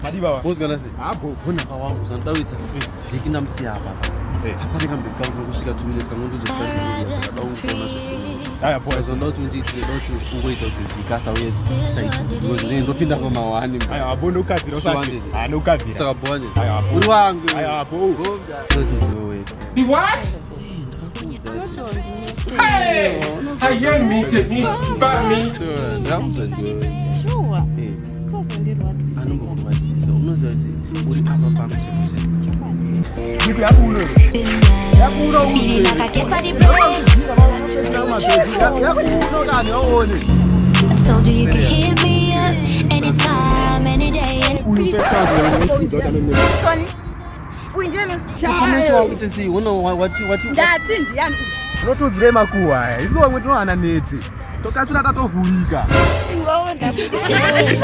Madiba Kusanganisa hapo hona kwa wangu sanitawita viki namsiya hapa hapana kambe kangu kusika 2 minutes kangu ndizofika haya boys on not 20 not ungoita ufikasa uye site ngozi ndopinda kwa mawani haya abona ukavira usati ana ukavira saka bonye haya uri wangu haya hapo what hey I get me to me by me Sure. Sasa ndiro wazi. Anombokubaziza unozathi uri apa pamwe Nipi yakulo. Yakulo uzi. Yakulo kani awone. I told you you could hit me up anytime, any day. Uinjeni. Kumesha ukuthi si wathi Ndathi ndiyani. Unotuzire makuwa. Izo wamwe tinoana neti. Tokasira tatovhuika. I was